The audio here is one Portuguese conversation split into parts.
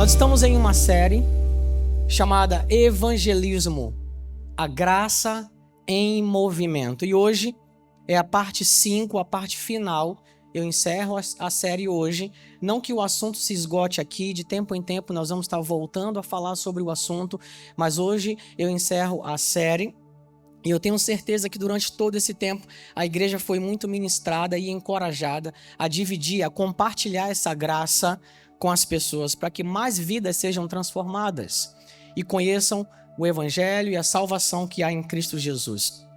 Nós estamos em uma série chamada Evangelismo, a graça em movimento. E hoje é a parte 5, a parte final. Eu encerro a série hoje. Não que o assunto se esgote aqui, de tempo em tempo nós vamos estar voltando a falar sobre o assunto, mas hoje eu encerro a série. E eu tenho certeza que durante todo esse tempo a igreja foi muito ministrada e encorajada a dividir, a compartilhar essa graça com as pessoas, para que mais vidas sejam transformadas e conheçam o Evangelho e a salvação que há em Cristo Jesus.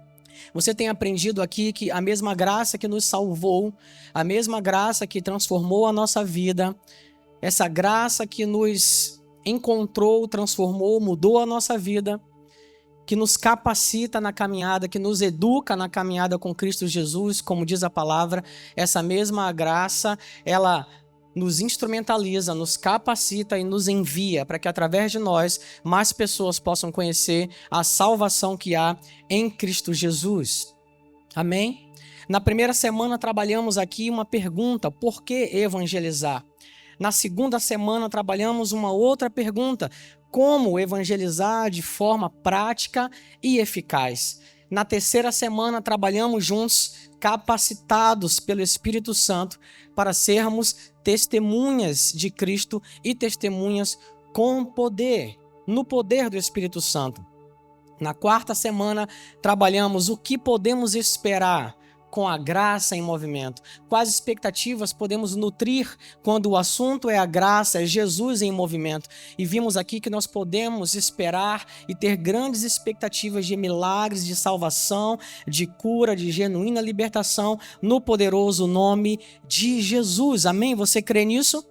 Você tem aprendido aqui que a mesma graça que nos salvou, a mesma graça que transformou a nossa vida, essa graça que nos encontrou, transformou, mudou a nossa vida, que nos capacita na caminhada, que nos educa na caminhada com Cristo Jesus, como diz a palavra, essa mesma graça, ela nos instrumentaliza, nos capacita e nos envia para que através de nós mais pessoas possam conhecer a salvação que há em Cristo Jesus. Amém? Na primeira semana trabalhamos aqui uma pergunta: por que evangelizar? Na segunda semana trabalhamos uma outra pergunta: como evangelizar de forma prática e eficaz? Na terceira semana trabalhamos juntos, capacitados pelo Espírito Santo para sermos testemunhas de Cristo e testemunhas com poder, no poder do Espírito Santo. Na quarta semana trabalhamos o que podemos esperar com a graça em movimento. Quais expectativas podemos nutrir quando o assunto é a graça, é Jesus em movimento. E vimos aqui que nós podemos esperar e ter grandes expectativas de milagres, de salvação, de cura, de genuína libertação no poderoso nome de Jesus. Amém? Você crê nisso?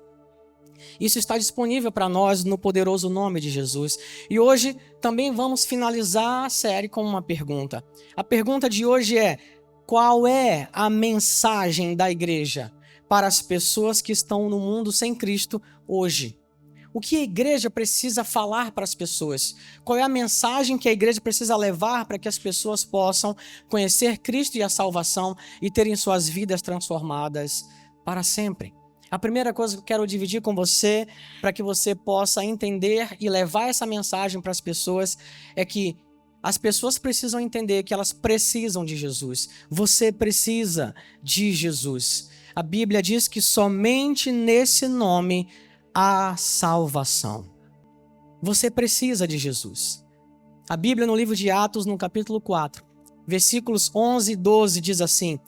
Isso está disponível para nós no poderoso nome de Jesus. E hoje também vamos finalizar a série com uma pergunta. A pergunta de hoje é: qual é a mensagem da igreja para as pessoas que estão no mundo sem Cristo hoje? O que a igreja precisa falar para as pessoas? Qual é a mensagem que a igreja precisa levar para que as pessoas possam conhecer Cristo e a salvação e terem suas vidas transformadas para sempre? A primeira coisa que eu quero dividir com você, para que você possa entender e levar essa mensagem para as pessoas, é que as pessoas precisam entender que elas precisam de Jesus. Você precisa de Jesus. A Bíblia diz que somente nesse nome há salvação. Você precisa de Jesus. A Bíblia, no livro de Atos, no capítulo 4, versículos 11 e 12, diz assim: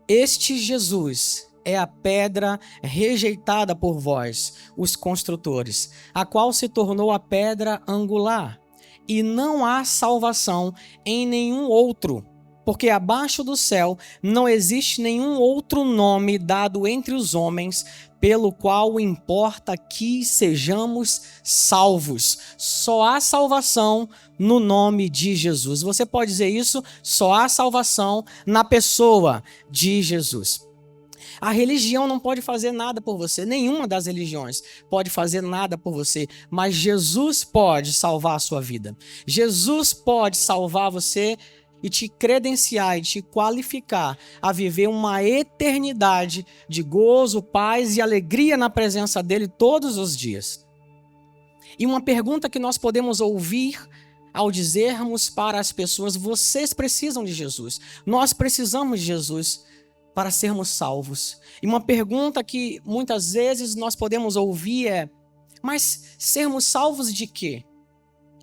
este Jesus é a pedra rejeitada por vós, os construtores, a qual se tornou a pedra angular. E não há salvação em nenhum outro, porque abaixo do céu não existe nenhum outro nome dado entre os homens, pelo qual importa que sejamos salvos. Só há salvação no nome de Jesus. Você pode dizer isso? Só há salvação na pessoa de Jesus. A religião não pode fazer nada por você, nenhuma das religiões pode fazer nada por você, mas Jesus pode salvar a sua vida. Jesus pode salvar você e te credenciar e te qualificar a viver uma eternidade de gozo, paz e alegria na presença dele todos os dias. E uma pergunta que nós podemos ouvir ao dizermos para as pessoas: vocês precisam de Jesus, nós precisamos de Jesus para sermos salvos. E uma pergunta que muitas vezes nós podemos ouvir é: mas sermos salvos de quê?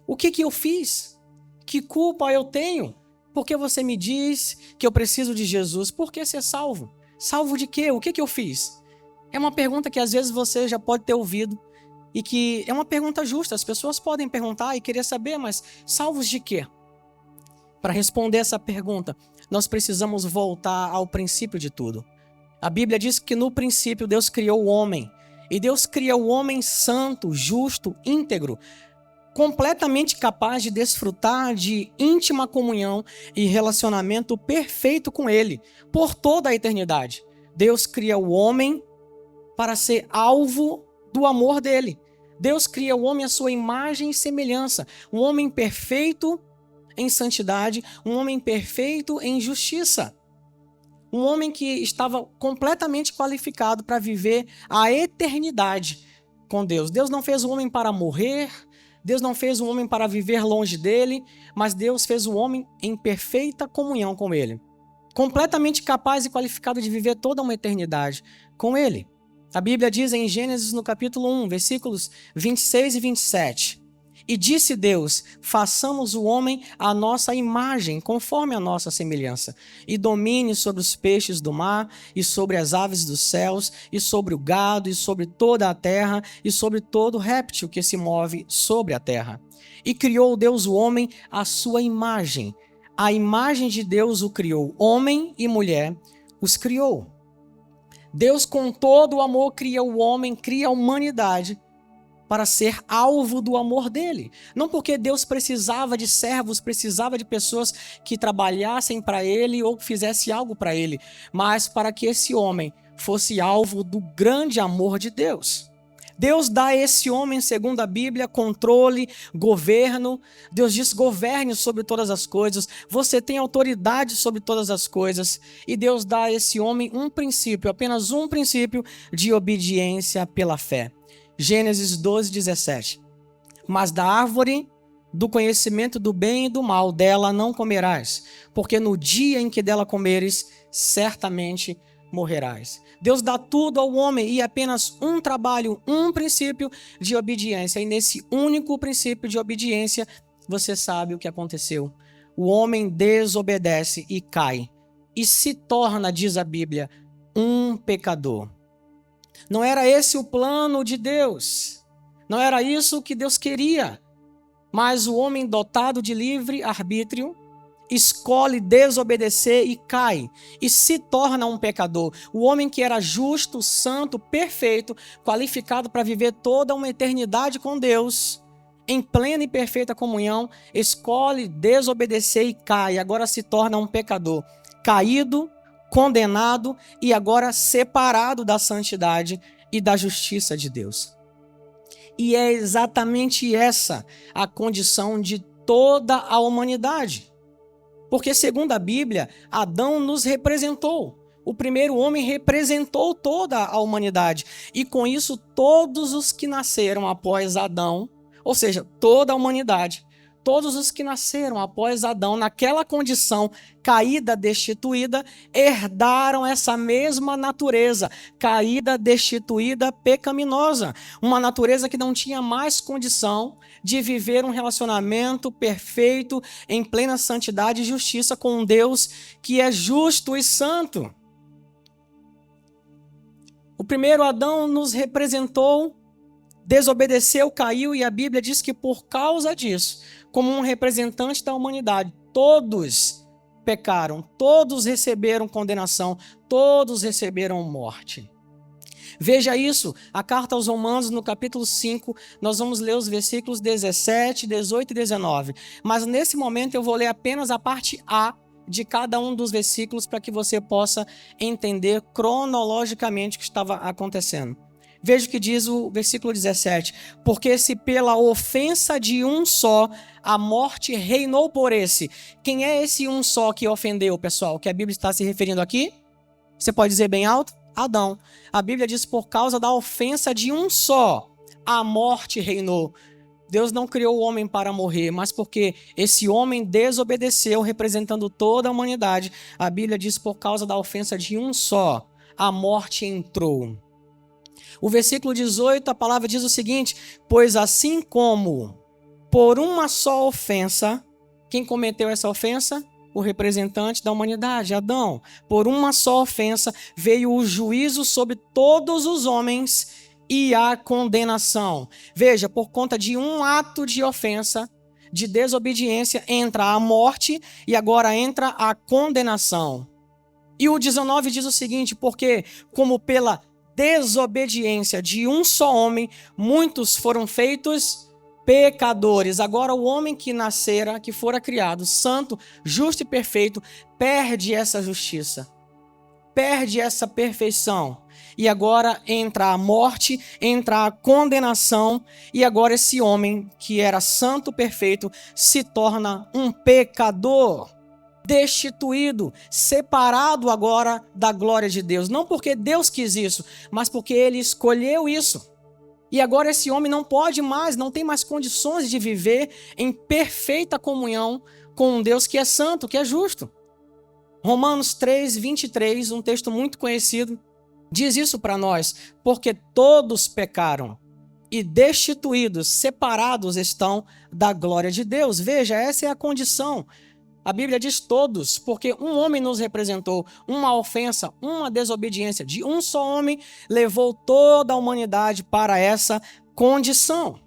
O que eu fiz? Que culpa eu tenho? Por que você me diz que eu preciso de Jesus? Por que ser salvo? Salvo de quê? O que eu fiz? É uma pergunta que às vezes você já pode ter ouvido e que é uma pergunta justa. As pessoas podem perguntar e querer saber, mas salvos de quê? Para responder essa pergunta, nós precisamos voltar ao princípio de tudo. A Bíblia diz que no princípio Deus criou o homem. E Deus cria o homem santo, justo, íntegro, completamente capaz de desfrutar de íntima comunhão e relacionamento perfeito com Ele, por toda a eternidade. Deus cria o homem para ser alvo do amor dele. Deus cria o homem à sua imagem e semelhança. Um homem perfeito em santidade, um homem perfeito em justiça. Um homem que estava completamente qualificado para viver a eternidade com Deus. Deus não fez o homem para morrer, Deus não fez o homem para viver longe dele, mas Deus fez o homem em perfeita comunhão com ele, completamente capaz e qualificado de viver toda uma eternidade com ele. A Bíblia diz em Gênesis, no capítulo 1, versículos 26 e 27, e disse Deus, façamos o homem à nossa imagem, conforme a nossa semelhança, e domine sobre os peixes do mar, e sobre as aves dos céus, e sobre o gado, e sobre toda a terra, e sobre todo réptil que se move sobre a terra. E criou Deus o homem à sua imagem. A imagem de Deus o criou, homem e mulher os criou. Deus, com todo o amor, cria o homem, cria a humanidade para ser alvo do amor dele. Não porque Deus precisava de servos, precisava de pessoas que trabalhassem para ele ou que fizessem algo para ele, mas para que esse homem fosse alvo do grande amor de Deus. Deus dá a esse homem, segundo a Bíblia, controle, governo. Deus diz, governe sobre todas as coisas. Você tem autoridade sobre todas as coisas. E Deus dá a esse homem um princípio, apenas um princípio de obediência pela fé. Gênesis 12, 17. Mas da árvore do conhecimento do bem e do mal, dela não comerás, porque no dia em que dela comeres, certamente morrerás. Deus dá tudo ao homem e apenas um trabalho, um princípio de obediência. E nesse único princípio de obediência, você sabe o que aconteceu. O homem desobedece e cai, e se torna, diz a Bíblia, um pecador. Não era esse o plano de Deus. Não era isso que Deus queria. Mas o homem dotado de livre arbítrio escolhe desobedecer e cai, e se torna um pecador. O homem que era justo, santo, perfeito, qualificado para viver toda uma eternidade com Deus, em plena e perfeita comunhão, escolhe desobedecer e cai, agora se torna um pecador, caído, condenado e agora separado da santidade e da justiça de Deus. E é exatamente essa a condição de toda a humanidade. Porque, segundo a Bíblia, Adão nos representou. O primeiro homem representou toda a humanidade. E com isso, todos os que nasceram após Adão, ou seja, toda a humanidade, todos os que nasceram após Adão, naquela condição caída, destituída, herdaram essa mesma natureza, caída, destituída, pecaminosa. Uma natureza que não tinha mais condição de viver um relacionamento perfeito, em plena santidade e justiça com um Deus que é justo e santo. O primeiro Adão nos representou, desobedeceu, caiu, e a Bíblia diz que por causa disso, como um representante da humanidade, todos pecaram, todos receberam condenação, todos receberam morte. Veja isso, a carta aos Romanos, no capítulo 5, nós vamos ler os versículos 17, 18 e 19. Mas nesse momento eu vou ler apenas a parte A de cada um dos versículos para que você possa entender cronologicamente o que estava acontecendo. Veja o que diz o versículo 17. Porque se pela ofensa de um só a morte reinou por esse. Quem é esse um só que ofendeu, pessoal? Que a Bíblia está se referindo aqui? Você pode dizer bem alto? Adão. A Bíblia diz por causa da ofensa de um só a morte reinou. Deus não criou o homem para morrer, mas porque esse homem desobedeceu, representando toda a humanidade. A Bíblia diz por causa da ofensa de um só a morte entrou. O versículo 18, a palavra diz o seguinte: pois assim como por uma só ofensa, quem cometeu essa ofensa? O representante da humanidade, Adão. Por uma só ofensa veio o juízo sobre todos os homens e a condenação. Veja, por conta de um ato de ofensa, de desobediência, entra a morte e agora entra a condenação. E o 19 diz o seguinte: porque como pela desobediência de um só homem, muitos foram feitos pecadores. Agora o homem que nascera, que fora criado santo, justo e perfeito, perde essa justiça, perde essa perfeição. E agora entra a morte, entra a condenação, e agora esse homem que era santo, perfeito, se torna um pecador, destituído, separado agora da glória de Deus. Não porque Deus quis isso, mas porque ele escolheu isso. E agora esse homem não pode mais, não tem mais condições de viver em perfeita comunhão com um Deus que é santo, que é justo. Romanos 3, 23, um texto muito conhecido, diz isso para nós. Porque todos pecaram e destituídos, separados estão da glória de Deus. Veja, essa é a condição. A Bíblia diz todos, porque um homem nos representou, uma ofensa, uma desobediência de um só homem levou toda a humanidade para essa condição.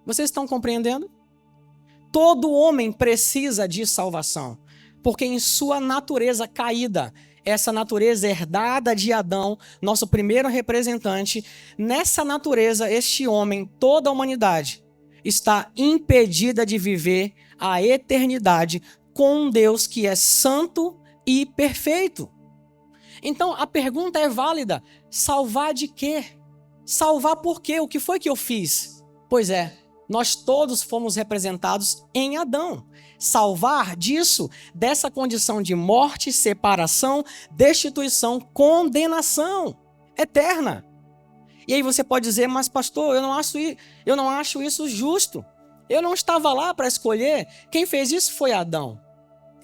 Vocês estão compreendendo? Todo homem precisa de salvação, porque em sua natureza caída, essa natureza herdada de Adão, nosso primeiro representante, nessa natureza, este homem, toda a humanidade, está impedida de viver a eternidade com um Deus que é santo e perfeito. Então a pergunta é válida: salvar de quê? Salvar por quê? O que foi que eu fiz? Pois é, nós todos fomos representados em Adão. Salvar disso, dessa condição de morte, separação, destituição, condenação eterna. E aí você pode dizer: mas pastor, eu não acho isso justo. Eu não estava lá para escolher. Quem fez isso foi Adão.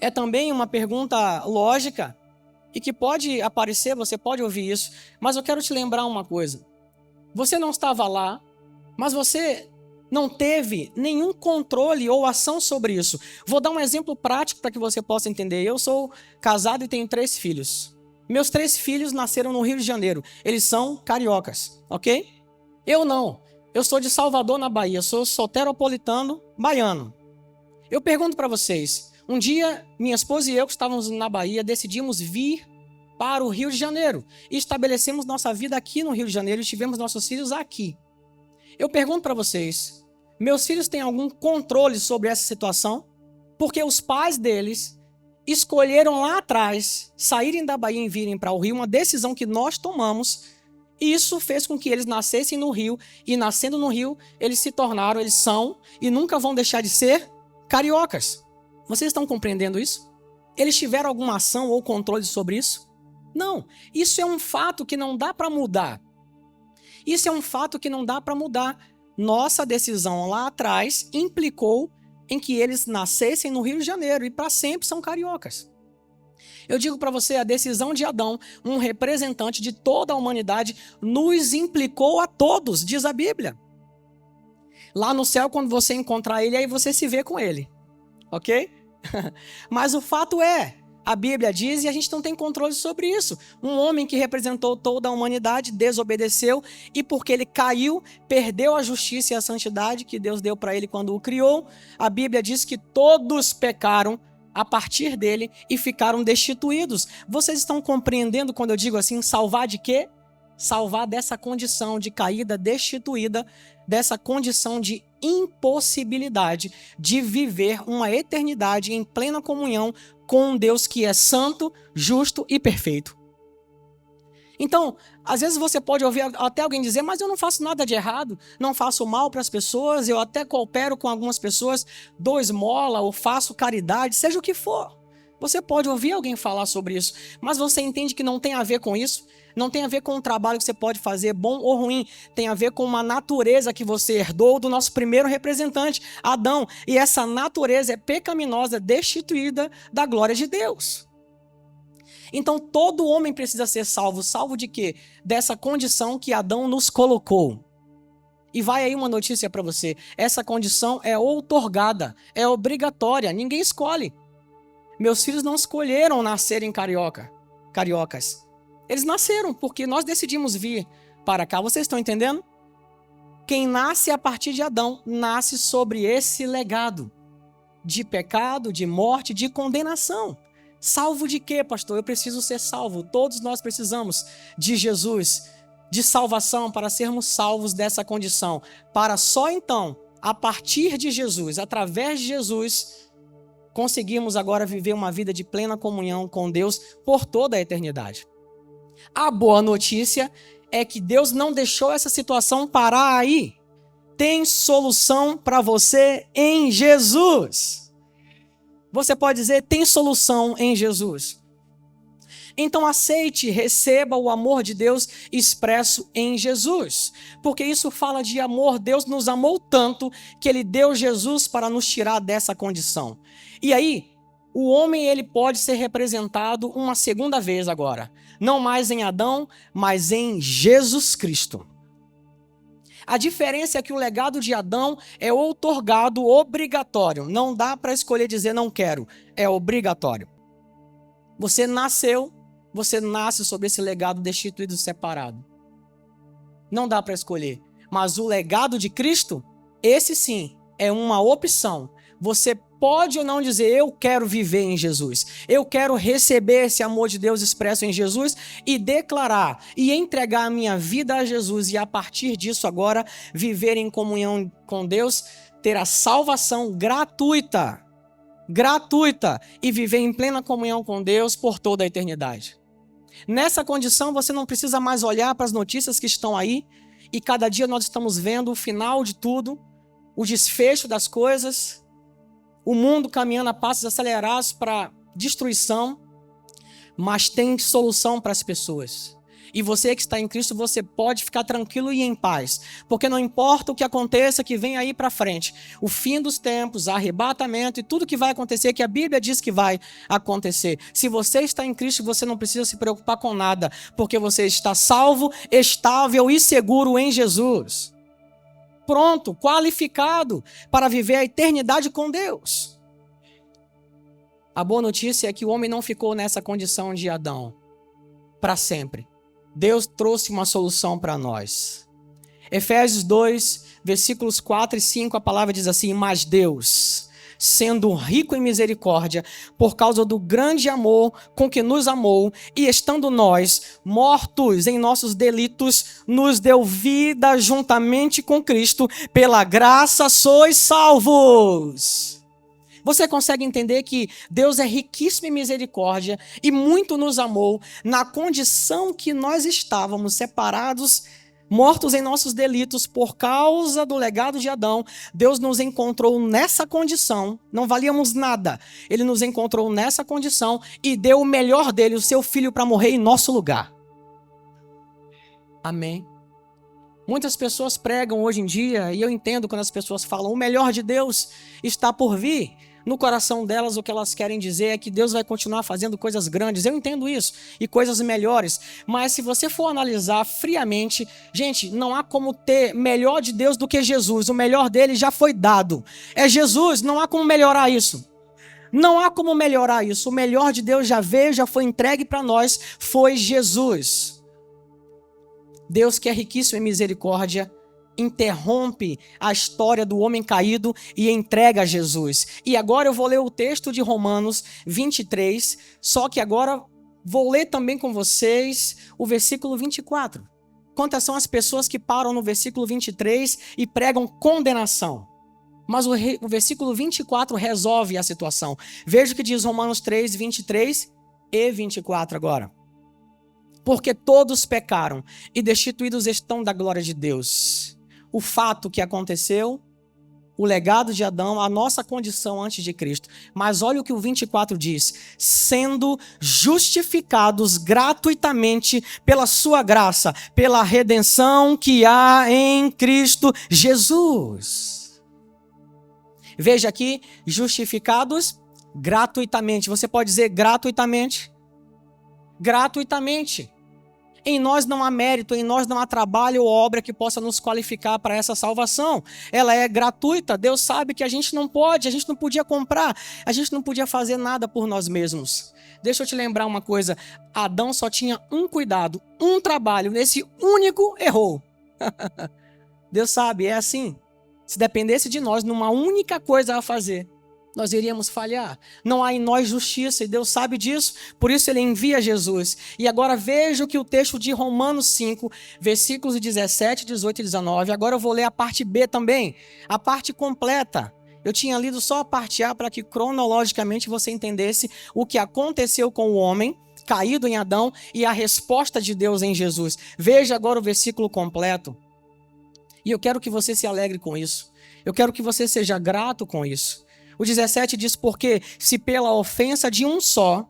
É também uma pergunta lógica e que pode aparecer, você pode ouvir isso, mas eu quero te lembrar uma coisa. Você não estava lá, mas você não teve nenhum controle ou ação sobre isso. Vou dar um exemplo prático para que você possa entender. Eu sou casado e tenho 3 filhos. Meus 3 filhos nasceram no Rio de Janeiro. Eles são cariocas, ok? Eu não. Eu sou de Salvador, na Bahia. Sou soteropolitano baiano. Eu pergunto para vocês. Um dia, minha esposa e eu, que estávamos na Bahia, decidimos vir para o Rio de Janeiro. E estabelecemos nossa vida aqui no Rio de Janeiro e tivemos nossos filhos aqui. Eu pergunto para vocês, meus filhos têm algum controle sobre essa situação? Porque os pais deles escolheram lá atrás saírem da Bahia e virem para o Rio, uma decisão que nós tomamos, e isso fez com que eles nascessem no Rio, e nascendo no Rio, eles são, e nunca vão deixar de ser cariocas. Vocês estão compreendendo isso? Eles tiveram alguma ação ou controle sobre isso? Não. Isso é um fato que não dá para mudar. Isso é um fato que não dá para mudar. Nossa decisão lá atrás implicou em que eles nascessem no Rio de Janeiro e para sempre são cariocas. Eu digo para você, a decisão de Adão, um representante de toda a humanidade, nos implicou a todos, diz a Bíblia. Lá no céu, quando você encontrar ele, aí você se vê com ele. Ok? Mas o fato é, a Bíblia diz, e a gente não tem controle sobre isso. Um homem que representou toda a humanidade desobedeceu e porque ele caiu, perdeu a justiça e a santidade que Deus deu para ele quando o criou. A Bíblia diz que todos pecaram a partir dele e ficaram destituídos. Vocês estão compreendendo quando eu digo assim, salvar de quê? Salvar dessa condição de caída destituída, dessa condição de impossibilidade de viver uma eternidade em plena comunhão com um Deus que é santo, justo e perfeito. Então, às vezes você pode ouvir até alguém dizer, mas eu não faço nada de errado, não faço mal para as pessoas, eu até coopero com algumas pessoas, dou esmola ou faço caridade, seja o que for. Você pode ouvir alguém falar sobre isso, mas você entende que não tem a ver com isso? Não tem a ver com o trabalho que você pode fazer, bom ou ruim. Tem a ver com uma natureza que você herdou do nosso primeiro representante, Adão. E essa natureza é pecaminosa, destituída da glória de Deus. Então todo homem precisa ser salvo. Salvo de quê? Dessa condição que Adão nos colocou. E vai aí uma notícia para você. Essa condição é outorgada, é obrigatória, ninguém escolhe. Meus filhos não escolheram nascerem cariocas. Eles nasceram porque nós decidimos vir para cá. Vocês estão entendendo? Quem nasce a partir de Adão, nasce sobre esse legado de pecado, de morte, de condenação. Salvo de quê, pastor? Eu preciso ser salvo. Todos nós precisamos de Jesus, de salvação para sermos salvos dessa condição. Para só então, a partir de Jesus, através de Jesus, conseguirmos agora viver uma vida de plena comunhão com Deus por toda a eternidade. A boa notícia é que Deus não deixou essa situação parar aí. Tem solução para você em Jesus. Você pode dizer, tem solução em Jesus. Então aceite, receba o amor de Deus expresso em Jesus. Porque isso fala de amor. Deus nos amou tanto que Ele deu Jesus para nos tirar dessa condição. E aí, o homem ele pode ser representado uma segunda vez agora. Não mais em Adão, mas em Jesus Cristo. A diferença é que o legado de Adão é outorgado obrigatório. Não dá para escolher dizer não quero. É obrigatório. Você nasce sob esse legado destituído e separado. Não dá para escolher. Mas o legado de Cristo, esse sim, é uma opção. Você pode ou não dizer, eu quero viver em Jesus. Eu quero receber esse amor de Deus expresso em Jesus e declarar e entregar a minha vida a Jesus. E a partir disso agora, viver em comunhão com Deus, ter a salvação gratuita e viver em plena comunhão com Deus por toda a eternidade. Nessa condição, você não precisa mais olhar para as notícias que estão aí e cada dia nós estamos vendo o final de tudo, o desfecho das coisas, o mundo caminhando a passos acelerados para destruição, mas tem solução para as pessoas. E você que está em Cristo, você pode ficar tranquilo e em paz. Porque não importa o que aconteça que vem aí para frente. O fim dos tempos, arrebatamento e tudo que vai acontecer, que a Bíblia diz que vai acontecer. Se você está em Cristo, você não precisa se preocupar com nada. Porque você está salvo, estável e seguro em Jesus. Pronto, qualificado para viver a eternidade com Deus. A boa notícia é que o homem não ficou nessa condição de Adão para sempre. Deus trouxe uma solução para nós. Efésios 2, versículos 4 e 5, a palavra diz assim: mas Deus, sendo rico em misericórdia, por causa do grande amor com que nos amou, e estando nós mortos em nossos delitos, nos deu vida juntamente com Cristo, pela graça sois salvos. Você consegue entender que Deus é riquíssimo em misericórdia e muito nos amou na condição que nós estávamos separados, mortos em nossos delitos por causa do legado de Adão. Deus nos encontrou nessa condição, não valíamos nada. Ele nos encontrou nessa condição e deu o melhor dele, o seu filho, para morrer em nosso lugar. Amém. Muitas pessoas pregam hoje em dia, e eu entendo quando as pessoas falam, o melhor de Deus está por vir. No coração delas, o que elas querem dizer é que Deus vai continuar fazendo coisas grandes. Eu entendo isso, e coisas melhores. Mas se você for analisar friamente, gente, não há como ter melhor de Deus do que Jesus. O melhor dele já foi dado. É Jesus, não há como melhorar isso. Não há como melhorar isso. O melhor de Deus já veio, já foi entregue para nós, foi Jesus. Deus, que é riquíssimo em misericórdia, interrompe a história do homem caído e entrega a Jesus. E agora eu vou ler o texto de Romanos 23, só que agora vou ler também com vocês o versículo 24. Quantas são as pessoas que param no versículo 23 e pregam condenação? Mas o versículo 24 resolve a situação. Veja o que diz Romanos 3, 23 e 24 agora. Porque todos pecaram e destituídos estão da glória de Deus. O fato que aconteceu, o legado de Adão, a nossa condição antes de Cristo. Mas olha o que o 24 diz: sendo justificados gratuitamente pela sua graça, pela redenção que há em Cristo Jesus. Veja aqui, justificados gratuitamente. Você pode dizer gratuitamente? Gratuitamente. Em nós não há mérito, em nós não há trabalho ou obra que possa nos qualificar para essa salvação. Ela é gratuita. Deus sabe que a gente não pode, a gente não podia comprar, a gente não podia fazer nada por nós mesmos. Deixa eu te lembrar uma coisa: Adão só tinha um cuidado, um trabalho, nesse único errou. Deus sabe, é assim. Se dependesse de nós, numa única coisa a fazer, nós iríamos falhar. Não há em nós justiça, e Deus sabe disso, por isso Ele envia Jesus. E agora veja o que o texto de Romanos 5, versículos 17, 18 e 19. Agora eu vou ler a parte B também, a parte completa. Eu tinha lido só a parte A para que cronologicamente você entendesse o que aconteceu com o homem caído em Adão e a resposta de Deus em Jesus. Veja agora o versículo completo. E eu quero que você se alegre com isso. Eu quero que você seja grato com isso. O 17 diz: porque se pela ofensa de um só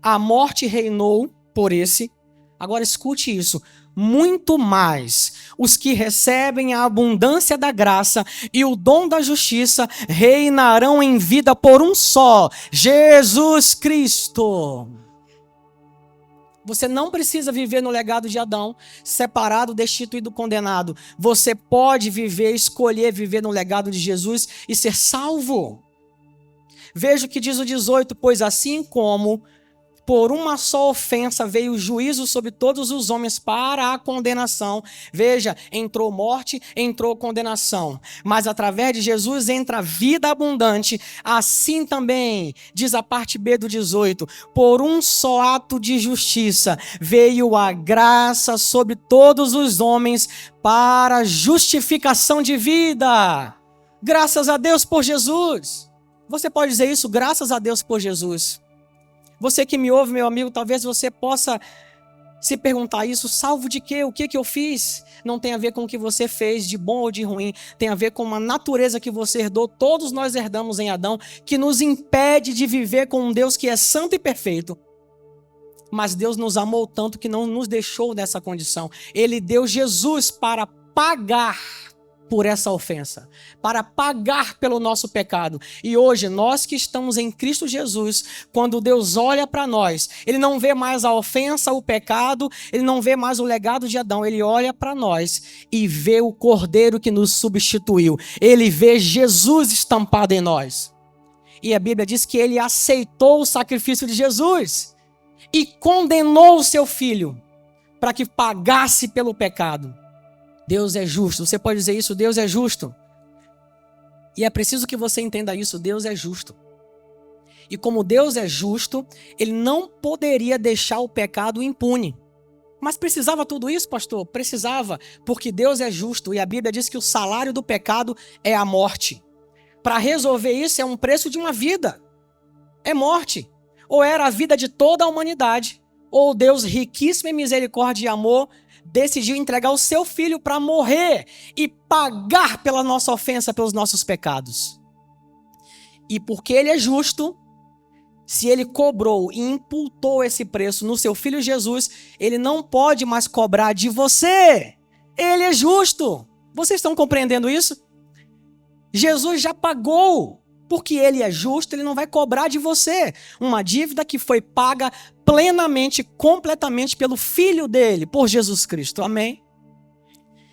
a morte reinou por esse. Agora escute isso. Muito mais os que recebem a abundância da graça e o dom da justiça reinarão em vida por um só, Jesus Cristo. Você não precisa viver no legado de Adão, separado, destituído, condenado. Você pode viver, escolher viver no legado de Jesus e ser salvo. Veja o que diz o 18, pois assim como por uma só ofensa veio o juízo sobre todos os homens para a condenação. Veja, entrou morte, entrou condenação. Mas através de Jesus entra a vida abundante. Assim também, diz a parte B do 18, por um só ato de justiça veio a graça sobre todos os homens para justificação de vida. Graças a Deus por Jesus. Você pode dizer isso, graças a Deus por Jesus. Você que me ouve, meu amigo, talvez você possa se perguntar isso, salvo de quê? O que eu fiz? Não tem a ver com o que você fez, de bom ou de ruim. Tem a ver com uma natureza que você herdou, todos nós herdamos em Adão, que nos impede de viver com um Deus que é santo e perfeito. Mas Deus nos amou tanto que não nos deixou nessa condição. Ele deu Jesus para pagar por essa ofensa, para pagar pelo nosso pecado. E hoje, nós que estamos em Cristo Jesus, quando Deus olha para nós, Ele não vê mais a ofensa, o pecado, Ele não vê mais o legado de Adão, Ele olha para nós e vê o Cordeiro que nos substituiu. Ele vê Jesus estampado em nós. E a Bíblia diz que Ele aceitou o sacrifício de Jesus e condenou o seu Filho para que pagasse pelo pecado. Deus é justo. Você pode dizer isso? Deus é justo. E é preciso que você entenda isso. Deus é justo. E como Deus é justo, Ele não poderia deixar o pecado impune. Mas precisava tudo isso, pastor? Precisava, porque Deus é justo. E a Bíblia diz que o salário do pecado é a morte. Para resolver isso é um preço de uma vida. É morte. Ou era a vida de toda a humanidade, ou Deus, riquíssimo em misericórdia e amor, decidiu entregar o seu filho para morrer e pagar pela nossa ofensa, pelos nossos pecados. E porque Ele é justo, se Ele cobrou e imputou esse preço no seu filho Jesus, Ele não pode mais cobrar de você. Ele é justo. Vocês estão compreendendo isso? Jesus já pagou. Porque Ele é justo, Ele não vai cobrar de você uma dívida que foi paga plenamente, completamente pelo Filho dele, por Jesus Cristo. Amém?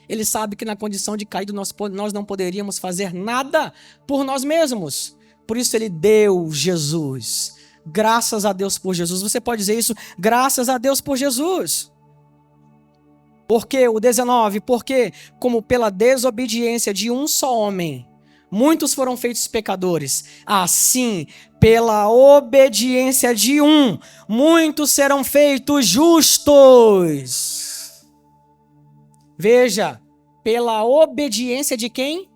Ele sabe que na condição de caído nós não poderíamos fazer nada por nós mesmos. Por isso Ele deu Jesus. Graças a Deus por Jesus. Você pode dizer isso? Graças a Deus por Jesus. Porque o 19, porque como pela desobediência de um só homem, muitos foram feitos pecadores. Assim, pela obediência de um, muitos serão feitos justos. Veja, pela obediência de quem?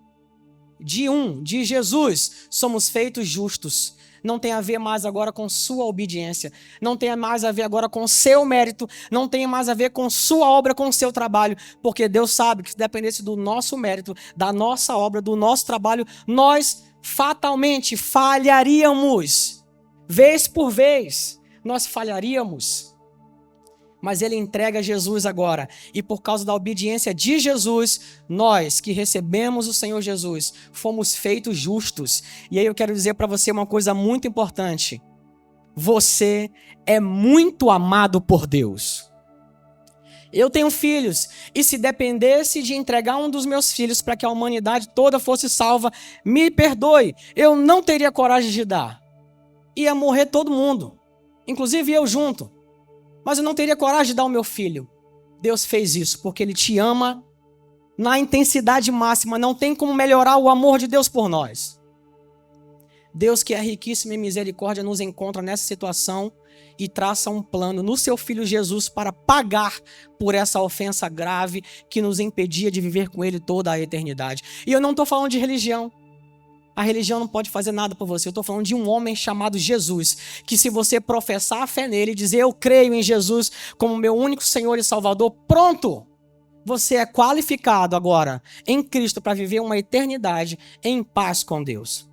De um, de Jesus, somos feitos justos. Não tem a ver mais agora com sua obediência. Não tem mais a ver agora com seu mérito. Não tem mais a ver com sua obra, com seu trabalho. Porque Deus sabe que se dependesse do nosso mérito, da nossa obra, do nosso trabalho, nós fatalmente falharíamos. Vez por vez, nós falharíamos. Mas Ele entrega Jesus agora. E por causa da obediência de Jesus, nós que recebemos o Senhor Jesus, fomos feitos justos. E aí eu quero dizer para você uma coisa muito importante. Você é muito amado por Deus. Eu tenho filhos, e se dependesse de entregar um dos meus filhos para que a humanidade toda fosse salva, me perdoe, eu não teria coragem de dar. Ia morrer todo mundo, inclusive eu junto. Mas eu não teria coragem de dar o meu filho. Deus fez isso porque Ele te ama na intensidade máxima. Não tem como melhorar o amor de Deus por nós. Deus, que é riquíssimo em misericórdia, nos encontra nessa situação e traça um plano no seu Filho Jesus para pagar por essa ofensa grave que nos impedia de viver com Ele toda a eternidade. E eu não estou falando de religião. A religião não pode fazer nada por você. Eu estou falando de um homem chamado Jesus, que se você professar a fé nele e dizer eu creio em Jesus como meu único Senhor e Salvador, pronto! Você é qualificado agora em Cristo para viver uma eternidade em paz com Deus.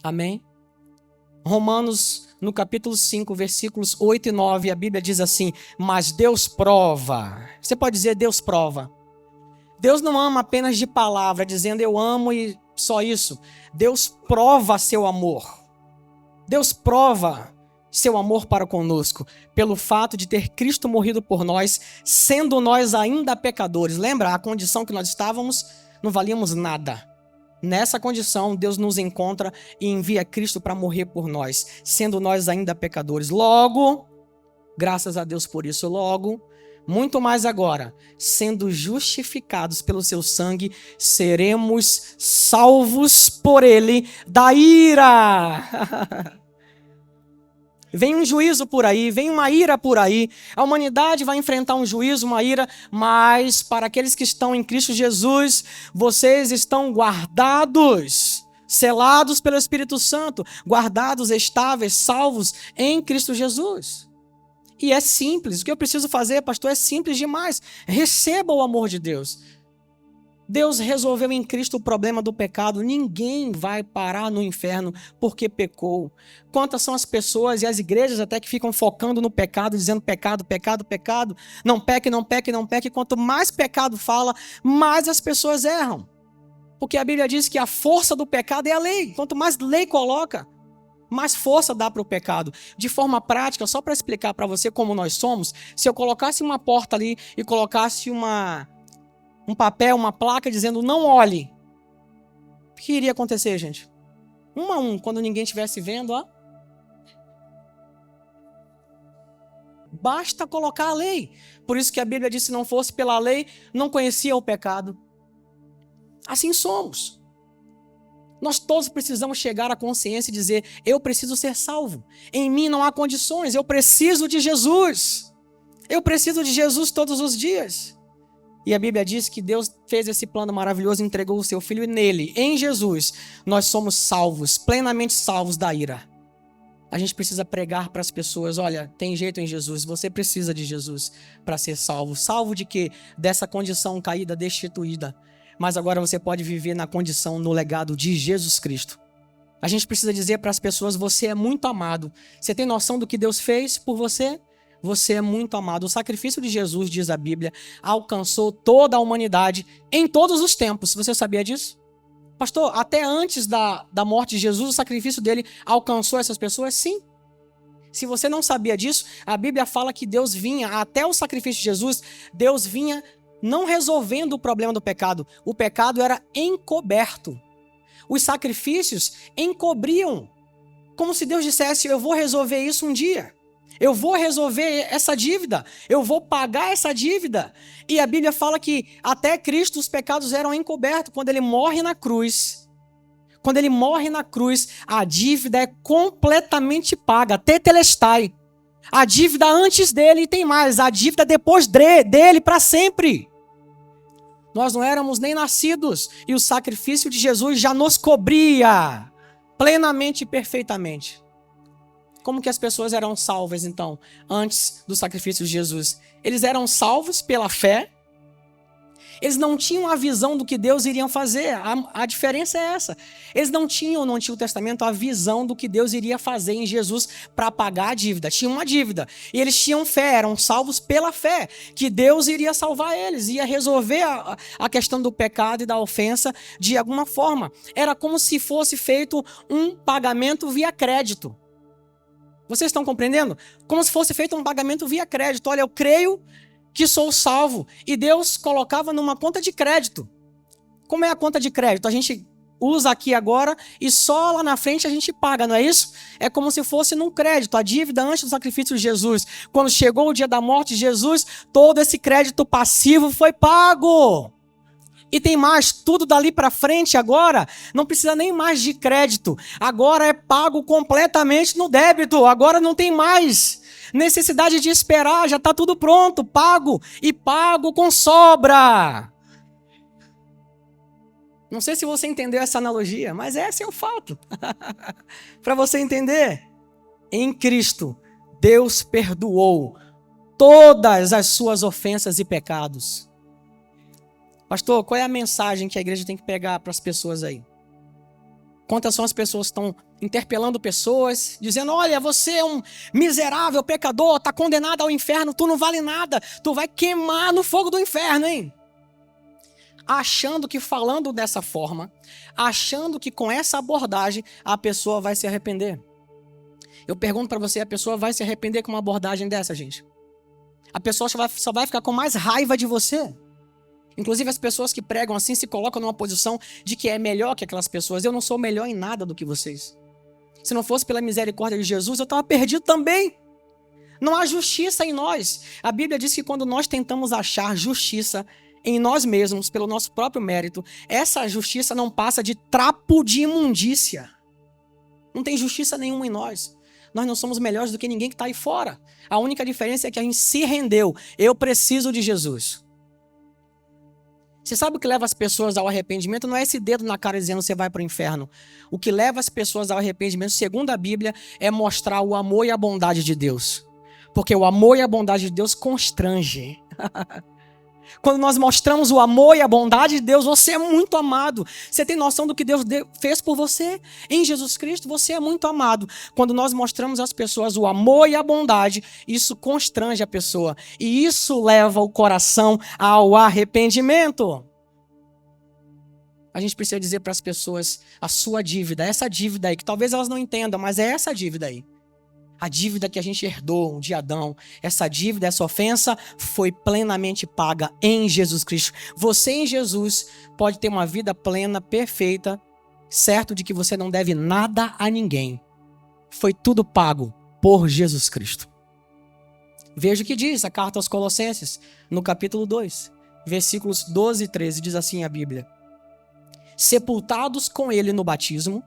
Amém? Romanos no capítulo 5, versículos 8 e 9, a Bíblia diz assim: mas Deus prova. Você pode dizer, Deus prova. Deus não ama apenas de palavra, dizendo eu amo e só isso. Deus prova seu amor. Deus prova seu amor para conosco, pelo fato de ter Cristo morrido por nós, sendo nós ainda pecadores. Lembra a condição que nós estávamos? Não valíamos nada. Nessa condição, Deus nos encontra e envia Cristo para morrer por nós, sendo nós ainda pecadores. Logo, graças a Deus por isso, logo, muito mais agora, sendo justificados pelo seu sangue, seremos salvos por ele da ira. Vem um juízo por aí, vem uma ira por aí. A humanidade vai enfrentar um juízo, uma ira, mas para aqueles que estão em Cristo Jesus, vocês estão guardados, selados pelo Espírito Santo, guardados, estáveis, salvos em Cristo Jesus. E é simples. O que eu preciso fazer, pastor, é simples demais. Receba o amor de Deus. Deus resolveu em Cristo o problema do pecado. Ninguém vai parar no inferno porque pecou. Quantas são as pessoas e as igrejas até que ficam focando no pecado, dizendo pecado, pecado, pecado. Não peque, não peque, não peque. Quanto mais pecado fala, mais as pessoas erram. Porque a Bíblia diz que a força do pecado é a lei. Quanto mais lei coloca, mais força dá para o pecado. De forma prática, só para explicar para você como nós somos, se eu colocasse uma porta ali e colocasse um papel, uma placa dizendo não olhe, o que iria acontecer, gente? Um a um, quando ninguém estivesse vendo, ó. Basta colocar a lei. Por isso que a Bíblia diz, se não fosse pela lei, não conhecia o pecado. Assim somos. Nós todos precisamos chegar à consciência e dizer, eu preciso ser salvo. Em mim não há condições, eu preciso de Jesus. Eu preciso de Jesus todos os dias. E a Bíblia diz que Deus fez esse plano maravilhoso e entregou o seu Filho, e nele, em Jesus, nós somos salvos, plenamente salvos da ira. A gente precisa pregar para as pessoas, olha, tem jeito em Jesus, você precisa de Jesus para ser salvo. Salvo de quê? Dessa condição caída, destituída. Mas agora você pode viver na condição, no legado de Jesus Cristo. A gente precisa dizer para as pessoas, você é muito amado. Você tem noção do que Deus fez por você? Você é muito amado. O sacrifício de Jesus, diz a Bíblia, alcançou toda a humanidade em todos os tempos. Você sabia disso? Pastor, até antes da morte de Jesus, o sacrifício dele alcançou essas pessoas? Sim. Se você não sabia disso, a Bíblia fala que Deus vinha, até o sacrifício de Jesus, Deus vinha não resolvendo o problema do pecado. O pecado era encoberto. Os sacrifícios encobriam. Como se Deus dissesse, eu vou resolver isso um dia. Eu vou resolver essa dívida, eu vou pagar essa dívida. E a Bíblia fala que até Cristo os pecados eram encobertos. Quando ele morre na cruz, a dívida é completamente paga, tetelestai. A dívida antes dele e tem mais, a dívida depois dele para sempre. Nós não éramos nem nascidos e o sacrifício de Jesus já nos cobria plenamente e perfeitamente. Como que as pessoas eram salvas, então, antes do sacrifício de Jesus? Eles eram salvos pela fé. Eles não tinham a visão do que Deus iria fazer. A diferença é essa. Eles não tinham no Antigo Testamento a visão do que Deus iria fazer em Jesus para pagar a dívida. Tinham uma dívida. E eles tinham fé, eram salvos pela fé, que Deus iria salvar eles, ia resolver a questão do pecado e da ofensa de alguma forma. Era como se fosse feito um pagamento via crédito. Vocês estão compreendendo? Como se fosse feito um pagamento via crédito. Olha, eu creio que sou salvo. E Deus colocava numa conta de crédito. Como é a conta de crédito? A gente usa aqui agora e só lá na frente a gente paga, não é isso? É como se fosse num crédito. A dívida antes do sacrifício de Jesus. Quando chegou o dia da morte de Jesus, todo esse crédito passivo foi pago. E tem mais, tudo dali para frente agora, não precisa nem mais de crédito. Agora é pago completamente no débito. Agora não tem mais necessidade de esperar, já está tudo pronto, pago. E pago com sobra. Não sei se você entendeu essa analogia, mas esse é o fato. Para você entender, em Cristo, Deus perdoou todas as suas ofensas e pecados. Pastor, qual é a mensagem que a igreja tem que pegar para as pessoas aí? Quantas são as pessoas que estão interpelando pessoas, dizendo, olha, você é um miserável pecador, está condenado ao inferno, tu não vale nada, tu vai queimar no fogo do inferno, hein? Achando que falando dessa forma, achando que com essa abordagem a pessoa vai se arrepender. Eu pergunto para você, a pessoa vai se arrepender com uma abordagem dessa, gente? A pessoa só vai ficar com mais raiva de você. Inclusive as pessoas que pregam assim se colocam numa posição de que é melhor que aquelas pessoas. Eu não sou melhor em nada do que vocês. Se não fosse pela misericórdia de Jesus, eu estava perdido também. Não há justiça em nós. A Bíblia diz que quando nós tentamos achar justiça em nós mesmos, pelo nosso próprio mérito, essa justiça não passa de trapo de imundícia. Não tem justiça nenhuma em nós. Nós não somos melhores do que ninguém que está aí fora. A única diferença é que a gente se rendeu. Eu preciso de Jesus. Você sabe o que leva as pessoas ao arrependimento? Não é esse dedo na cara dizendo você vai para o inferno. O que leva as pessoas ao arrependimento, segundo a Bíblia, é mostrar o amor e a bondade de Deus. Porque o amor e a bondade de Deus constrange. Quando nós mostramos o amor e a bondade de Deus, você é muito amado. Você tem noção do que Deus fez por você? Em Jesus Cristo, você é muito amado. Quando nós mostramos às pessoas o amor e a bondade, isso constrange a pessoa. E isso leva o coração ao arrependimento. A gente precisa dizer para as pessoas a sua dívida, essa dívida aí, que talvez elas não entendam, mas é essa dívida aí. A dívida que a gente herdou de Adão, essa dívida, essa ofensa, foi plenamente paga em Jesus Cristo. Você em Jesus pode ter uma vida plena, perfeita, certo de que você não deve nada a ninguém. Foi tudo pago por Jesus Cristo. Veja o que diz a carta aos Colossenses, no capítulo 2, versículos 12 e 13, diz assim a Bíblia. Sepultados com ele no batismo,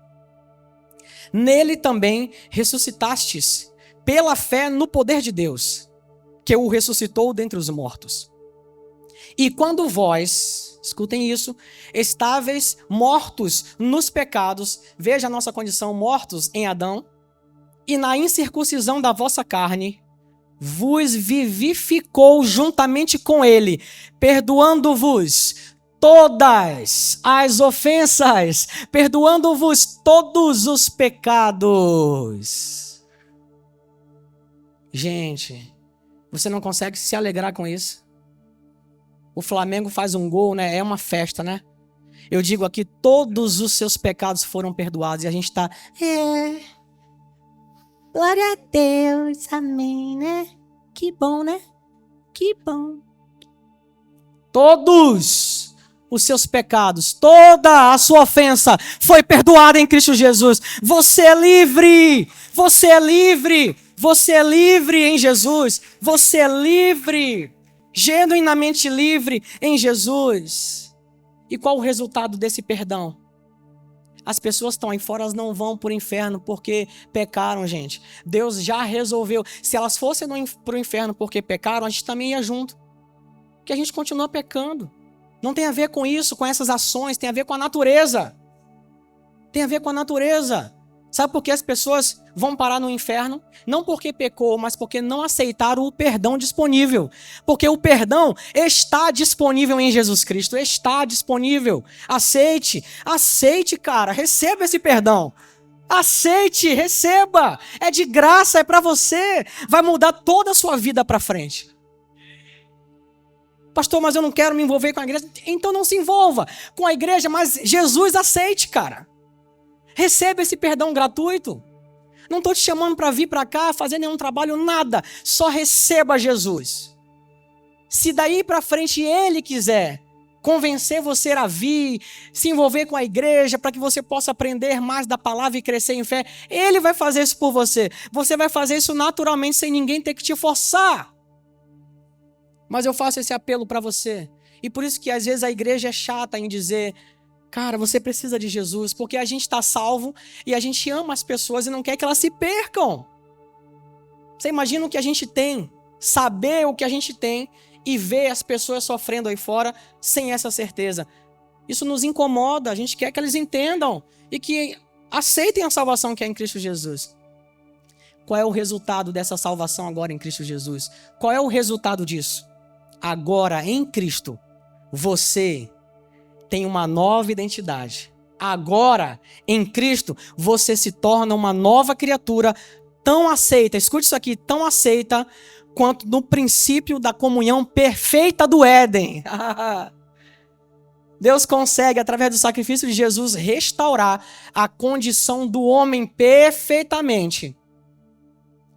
nele também ressuscitastes pela fé no poder de Deus, que o ressuscitou dentre os mortos. E quando vós, escutem isso, estáveis mortos nos pecados, veja a nossa condição, mortos em Adão, e na incircuncisão da vossa carne, vos vivificou juntamente com ele, perdoando-vos todas as ofensas, perdoando-vos todos os pecados. Gente, você não consegue se alegrar com isso? O Flamengo faz um gol, né? É uma festa, né? Eu digo aqui, todos os seus pecados foram perdoados e a gente tá... glória a Deus, amém, né? Que bom, né? Que bom. Todos os seus pecados, toda a sua ofensa foi perdoada em Cristo Jesus. Você é livre, você é livre, você é livre em Jesus. Você é livre, genuinamente livre em Jesus. E qual o resultado desse perdão? As pessoas que estão aí fora, elas não vão para o inferno porque pecaram, gente. Deus já resolveu. Se elas fossem para o inferno porque pecaram, a gente também ia junto. Porque a gente continua pecando. Não tem a ver com isso, com essas ações, tem a ver com a natureza. Tem a ver com a natureza. Sabe por que as pessoas vão parar no inferno? Não porque pecou, mas porque não aceitaram o perdão disponível. Porque o perdão está disponível em Jesus Cristo. Está disponível. Aceite, cara. Receba esse perdão. Aceite, receba. É de graça, é para você. Vai mudar toda a sua vida para frente. Pastor, mas eu não quero me envolver com a igreja. Então não se envolva com a igreja, mas Jesus aceite, cara. Receba esse perdão gratuito. Não estou te chamando para vir para cá, fazer nenhum trabalho, nada. Só receba Jesus. Se daí para frente ele quiser convencer você a vir, se envolver com a igreja, para que você possa aprender mais da palavra e crescer em fé, ele vai fazer isso por você. Você vai fazer isso naturalmente, sem ninguém ter que te forçar. Mas eu faço esse apelo para você. E por isso que às vezes a igreja é chata em dizer... Cara, você precisa de Jesus, porque a gente está salvo e a gente ama as pessoas e não quer que elas se percam. Você imagina o que a gente tem, saber o que a gente tem e ver as pessoas sofrendo aí fora sem essa certeza. Isso nos incomoda, a gente quer que eles entendam e que aceitem a salvação que é em Cristo Jesus. Qual é o resultado dessa salvação agora em Cristo Jesus? Qual é o resultado disso? Agora, em Cristo, você tem uma nova identidade. Agora, em Cristo, você se torna uma nova criatura tão aceita, escute isso aqui, tão aceita quanto no princípio da comunhão perfeita do Éden. Deus consegue, através do sacrifício de Jesus, restaurar a condição do homem perfeitamente.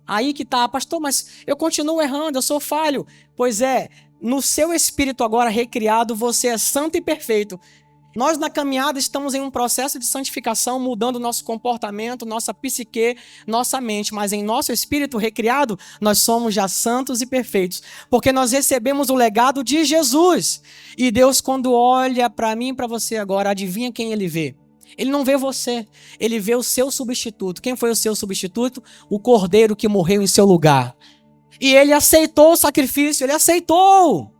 Aí que tá, pastor, mas eu continuo errando, eu sou falho. Pois é, no seu espírito agora recriado, você é santo e perfeito. Nós na caminhada estamos em um processo de santificação, mudando nosso comportamento, nossa psique, nossa mente. Mas em nosso espírito recriado, nós somos já santos e perfeitos. Porque nós recebemos o legado de Jesus. E Deus, quando olha para mim e para você agora, adivinha quem Ele vê? Ele não vê você, Ele vê o seu substituto. Quem foi o seu substituto? O Cordeiro que morreu em seu lugar. E Ele aceitou o sacrifício, Ele aceitou.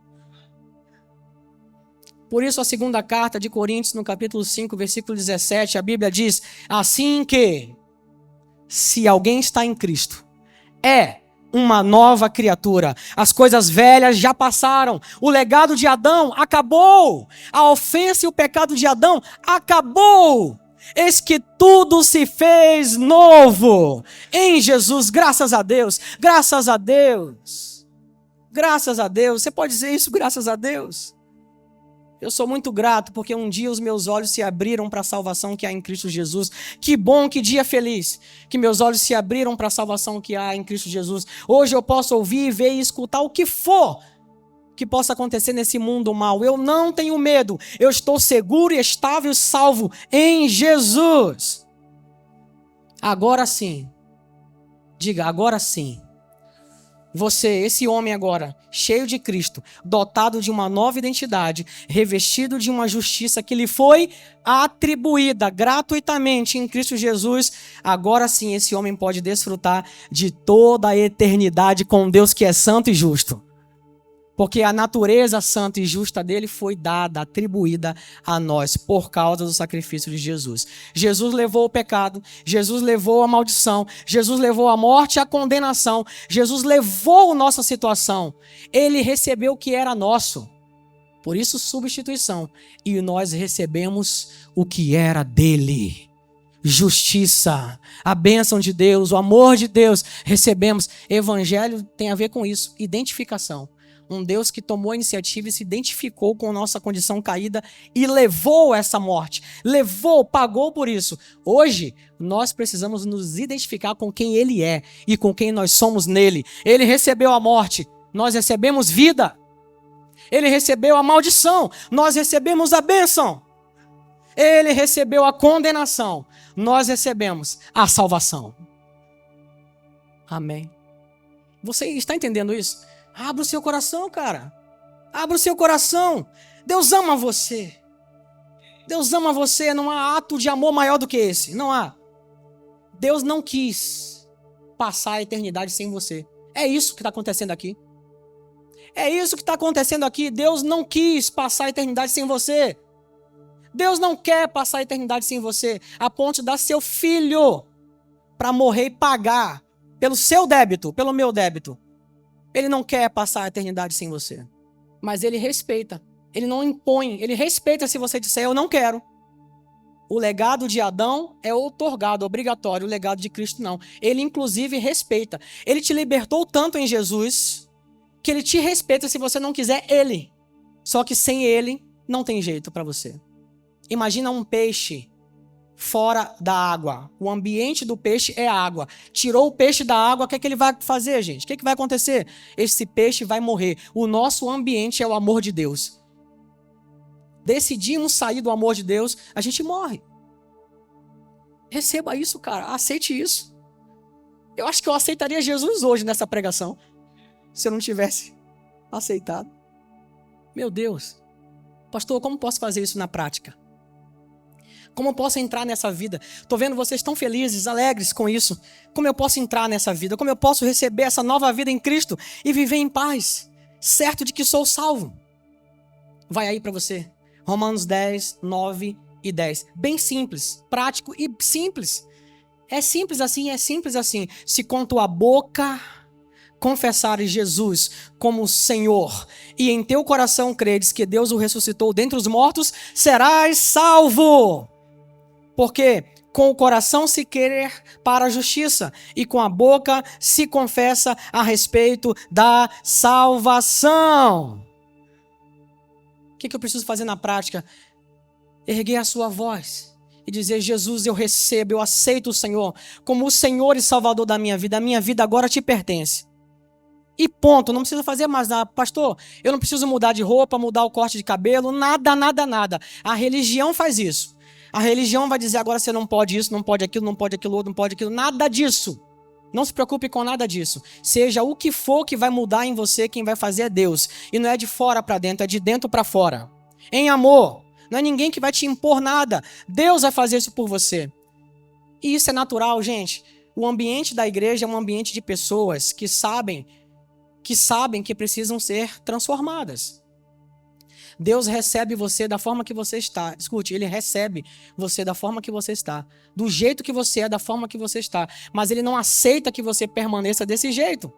Por isso a segunda carta de Coríntios, no capítulo 5, versículo 17, a Bíblia diz, assim que, se alguém está em Cristo, é uma nova criatura. As coisas velhas já passaram. O legado de Adão acabou. A ofensa e o pecado de Adão acabou. Eis que tudo se fez novo em Jesus. Graças a Deus. Graças a Deus. Graças a Deus. Você pode dizer isso, graças a Deus? Eu sou muito grato porque um dia os meus olhos se abriram para a salvação que há em Cristo Jesus. Que bom, que dia feliz que meus olhos se abriram para a salvação que há em Cristo Jesus. Hoje eu posso ouvir, ver e escutar o que for que possa acontecer nesse mundo mal. Eu não tenho medo. Eu estou seguro, estável e salvo em Jesus. Agora sim. Diga, agora sim. Você, esse homem agora, cheio de Cristo, dotado de uma nova identidade, revestido de uma justiça que lhe foi atribuída gratuitamente em Cristo Jesus, agora sim esse homem pode desfrutar de toda a eternidade com Deus que é santo e justo. Porque a natureza santa e justa dele foi dada, atribuída a nós por causa do sacrifício de Jesus. Jesus levou o pecado, Jesus levou a maldição, Jesus levou a morte e a condenação, Jesus levou a nossa situação. Ele recebeu o que era nosso. Por isso, substituição. E nós recebemos o que era dele. Justiça, a bênção de Deus, o amor de Deus. Recebemos. Evangelho tem a ver com isso, identificação. Um Deus que tomou a iniciativa e se identificou com nossa condição caída e levou essa morte. Levou, pagou por isso. Hoje, nós precisamos nos identificar com quem Ele é e com quem nós somos nele. Ele recebeu a morte, nós recebemos vida. Ele recebeu a maldição, nós recebemos a bênção. Ele recebeu a condenação, nós recebemos a salvação. Amém. Você está entendendo isso? Abra o seu coração, cara. Abra o seu coração. Deus ama você. Deus ama você. Não há ato de amor maior do que esse. Não há. Deus não quis passar a eternidade sem você. É isso que está acontecendo aqui. É isso que está acontecendo aqui. Deus não quis passar a eternidade sem você. Deus não quer passar a eternidade sem você. A ponto de dar seu filho para morrer e pagar pelo seu débito, pelo meu débito. Ele não quer passar a eternidade sem você. Mas ele respeita. Ele não impõe. Ele respeita se você disser, eu não quero. O legado de Adão é outorgado, obrigatório. O legado de Cristo não. Ele, inclusive, respeita. Ele te libertou tanto em Jesus que ele te respeita se você não quiser ele. Só que sem ele, não tem jeito para você. Imagina um peixe fora da água. O ambiente do peixe é a água. Tirou o peixe da água, o que é que ele vai fazer, gente? O que é que vai acontecer? Esse peixe vai morrer. O nosso ambiente é o amor de Deus. Decidimos sair do amor de Deus, a gente morre. Receba isso, cara. Aceite isso. Eu acho que eu aceitaria Jesus hoje nessa pregação, se eu não tivesse aceitado. Meu Deus. Pastor, como posso fazer isso na prática? Como eu posso entrar nessa vida? Estou vendo vocês tão felizes, alegres com isso. Como eu posso entrar nessa vida? Como eu posso receber essa nova vida em Cristo e viver em paz, certo de que sou salvo? Vai aí para você. Romanos 10, 9 e 10. Bem simples, prático e simples. É simples assim, é simples assim. Se com tua boca confessares Jesus como Senhor e em teu coração credes que Deus o ressuscitou dentre os mortos, serás salvo. Porque com o coração se querer para a justiça, e com a boca se confessa a respeito da salvação. O que eu preciso fazer na prática? Erguer a sua voz e dizer: Jesus, eu recebo, eu aceito o Senhor como o Senhor e Salvador da minha vida. A minha vida agora te pertence. E ponto, não precisa fazer mais nada. Pastor, eu não preciso mudar de roupa, mudar o corte de cabelo, nada, nada, nada. A religião faz isso. A religião vai dizer: agora você não pode isso, não pode aquilo, não pode aquilo outro, não pode aquilo. Nada disso. Não se preocupe com nada disso. Seja o que for que vai mudar em você, quem vai fazer é Deus. E não é de fora para dentro, é de dentro para fora. Em amor. Não é ninguém que vai te impor nada. Deus vai fazer isso por você. E isso é natural, gente. O ambiente da igreja é um ambiente de pessoas que sabem que precisam ser transformadas. Deus recebe você da forma que você está. Escute, Ele recebe você da forma que você está. Do jeito que você é, da forma que você está. Mas Ele não aceita que você permaneça desse jeito.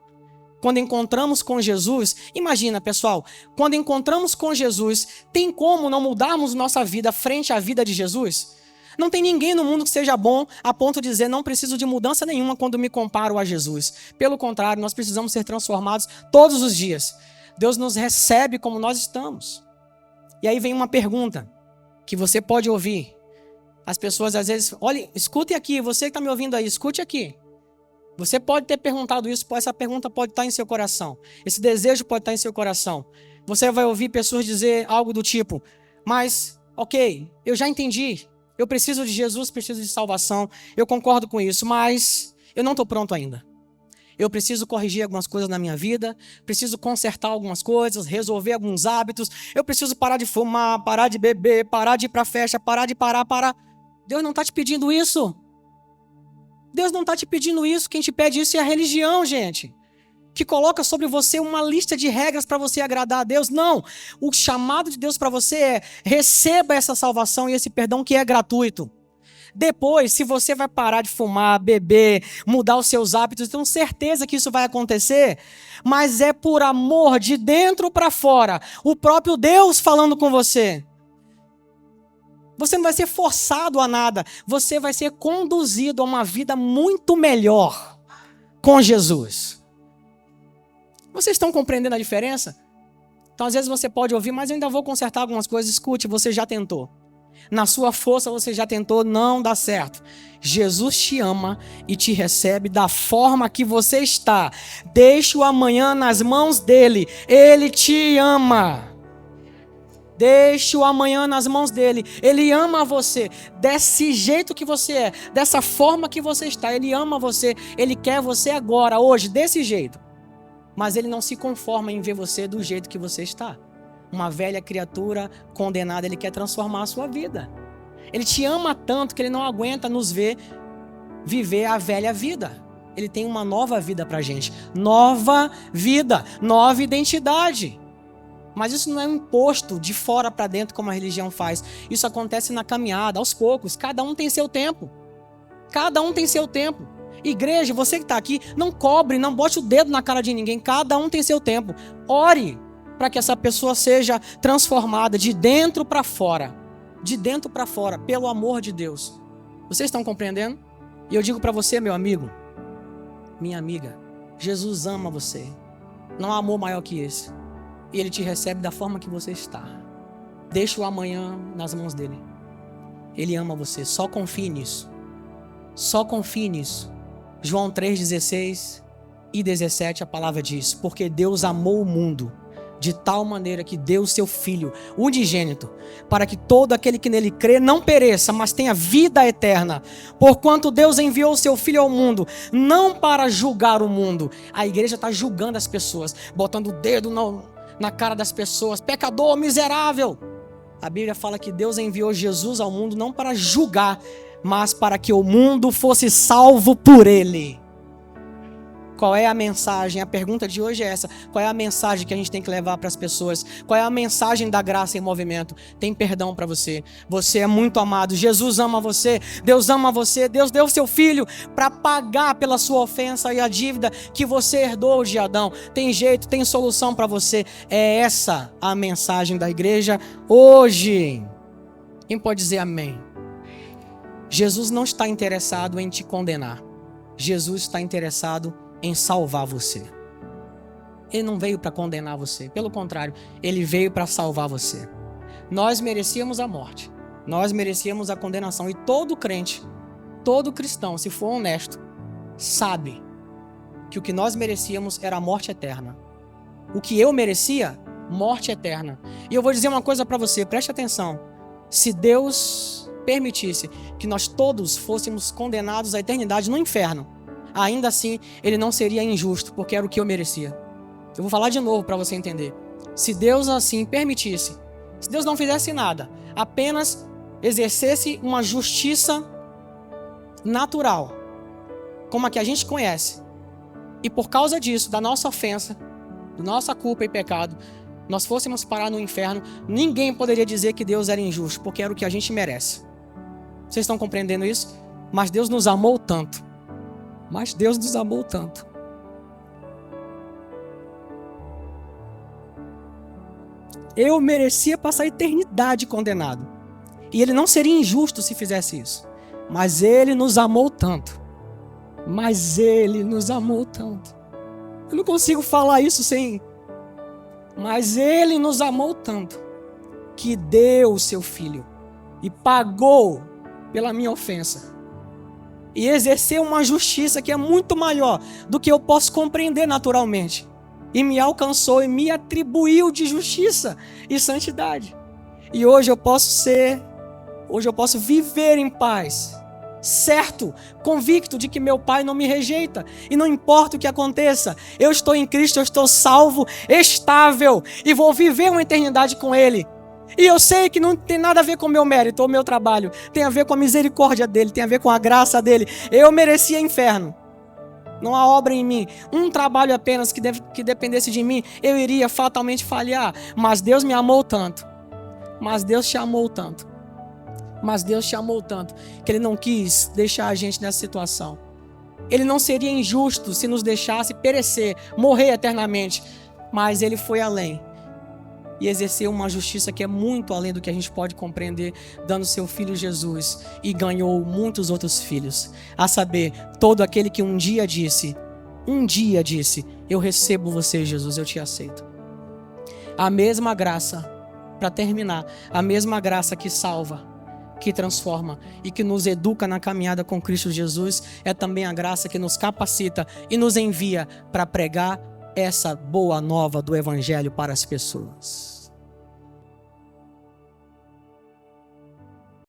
Quando encontramos com Jesus, imagina, pessoal, quando encontramos com Jesus, tem como não mudarmos nossa vida frente à vida de Jesus? Não tem ninguém no mundo que seja bom a ponto de dizer: não preciso de mudança nenhuma quando me comparo a Jesus. Pelo contrário, nós precisamos ser transformados todos os dias. Deus nos recebe como nós estamos. E aí vem uma pergunta que você pode ouvir. As pessoas às vezes, olha, escute aqui, você que está me ouvindo aí, escute aqui. Você pode ter perguntado isso, essa pergunta pode estar em seu coração. Esse desejo pode estar em seu coração. Você vai ouvir pessoas dizer algo do tipo: mas, ok, eu já entendi. Eu preciso de Jesus, preciso de salvação. Eu concordo com isso, mas eu não estou pronto ainda. Eu preciso corrigir algumas coisas na minha vida, preciso consertar algumas coisas, resolver alguns hábitos. Eu preciso parar de fumar, parar de beber, parar de ir para festa, parar de parar. Deus não está te pedindo isso. Deus não está te pedindo isso. Quem te pede isso é a religião, gente. Que coloca sobre você uma lista de regras para você agradar a Deus. Não. O chamado de Deus para você é: receba essa salvação e esse perdão que é gratuito. Depois, se você vai parar de fumar, beber, mudar os seus hábitos, eu tenho certeza que isso vai acontecer, mas é por amor, de dentro para fora. O próprio Deus falando com você. Você não vai ser forçado a nada. Você vai ser conduzido a uma vida muito melhor com Jesus. Vocês estão compreendendo a diferença? Então, às vezes você pode ouvir: mas eu ainda vou consertar algumas coisas. Escute, você já tentou. Na sua força você já tentou, não dá certo. Jesus te ama e te recebe da forma que você está. Deixe o amanhã nas mãos dele. Ele te ama. Deixe o amanhã nas mãos dele. Ele ama você desse jeito que você é, dessa forma que você está. Ele ama você. Ele quer você agora, hoje, desse jeito. Mas ele não se conforma em ver você do jeito que você está. Uma velha criatura condenada, ele quer transformar a sua vida. Ele te ama tanto que ele não aguenta nos ver viver a velha vida. Ele tem uma nova vida pra gente. Nova vida, nova identidade. Mas isso não é um imposto de fora para dentro como a religião faz. Isso acontece na caminhada, aos poucos. Cada um tem seu tempo. Cada um tem seu tempo. Igreja, você que está aqui, não cobre, não bote o dedo na cara de ninguém. Cada um tem seu tempo. Ore para que essa pessoa seja transformada de dentro para fora. De dentro para fora, pelo amor de Deus. Vocês estão compreendendo? E eu digo para você, meu amigo, minha amiga, Jesus ama você. Não há amor maior que esse. E Ele te recebe da forma que você está. Deixa o amanhã nas mãos dele. Ele ama você, só confie nisso. Só confie nisso. João 3,16 e 17 a palavra diz: porque Deus amou o mundo de tal maneira que deu o seu Filho unigênito, para que todo aquele que nele crê não pereça, mas tenha vida eterna. Porquanto Deus enviou o seu Filho ao mundo, não para julgar o mundo. A igreja está julgando as pessoas, botando o dedo na cara das pessoas: pecador, miserável. A Bíblia fala que Deus enviou Jesus ao mundo não para julgar, mas para que o mundo fosse salvo por ele. Qual é a mensagem? A pergunta de hoje é essa: qual é a mensagem que a gente tem que levar para as pessoas? Qual é a mensagem da graça em movimento? Tem perdão para você. Você é muito amado. Jesus ama você. Deus ama você. Deus deu o seu Filho para pagar pela sua ofensa e a dívida que você herdou de Adão. Tem jeito, tem solução para você. É essa a mensagem da igreja hoje. Quem pode dizer amém? Jesus não está interessado em te condenar. Jesus está interessado em salvar você. Ele não veio para condenar você. Pelo contrário, ele veio para salvar você. Nós merecíamos a morte. Nós merecíamos a condenação. E todo crente, todo cristão, se for honesto, sabe que o que nós merecíamos era a morte eterna. O que eu merecia, morte eterna. E eu vou dizer uma coisa para você, preste atenção. Se Deus permitisse que nós todos fôssemos condenados à eternidade no inferno, ainda assim ele não seria injusto, porque era o que eu merecia. Eu vou falar de novo para você entender. Se Deus assim permitisse, se Deus não fizesse nada, apenas exercesse uma justiça natural, como a que a gente conhece, e por causa disso, da nossa ofensa, da nossa culpa e pecado, nós fôssemos parar no inferno, ninguém poderia dizer que Deus era injusto, porque era o que a gente merece. Vocês estão compreendendo isso? Mas Deus nos amou tanto. Mas Deus nos amou tanto. Eu merecia passar a eternidade condenado. E ele não seria injusto se fizesse isso. Mas ele nos amou tanto. Mas ele nos amou tanto. Eu não consigo falar isso sem... Mas ele nos amou tanto que deu o seu filho e pagou pela minha ofensa. E exerceu uma justiça que é muito maior do que eu posso compreender naturalmente. E me alcançou e me atribuiu de justiça e santidade. E hoje eu posso viver em paz, certo, convicto de que meu Pai não me rejeita. E não importa o que aconteça, eu estou em Cristo, eu estou salvo, estável, e vou viver uma eternidade com Ele. E eu sei que não tem nada a ver com o meu mérito ou o meu trabalho, tem a ver com a misericórdia dEle, tem a ver com a graça dEle. Eu merecia inferno. Não há obra em mim, um trabalho apenas que dependesse de mim, eu iria fatalmente falhar. Mas Deus me amou tanto. Mas Deus te amou tanto. Mas Deus te amou tanto que Ele não quis deixar a gente nessa situação. Ele não seria injusto se nos deixasse perecer, morrer eternamente. Mas Ele foi além e exerceu uma justiça que é muito além do que a gente pode compreender, dando seu Filho Jesus, e ganhou muitos outros filhos. A saber, todo aquele que um dia disse, eu recebo você, Jesus, eu te aceito. A mesma graça, para terminar, a mesma graça que salva, que transforma e que nos educa na caminhada com Cristo Jesus, é também a graça que nos capacita e nos envia para pregar essa boa nova do Evangelho para as pessoas.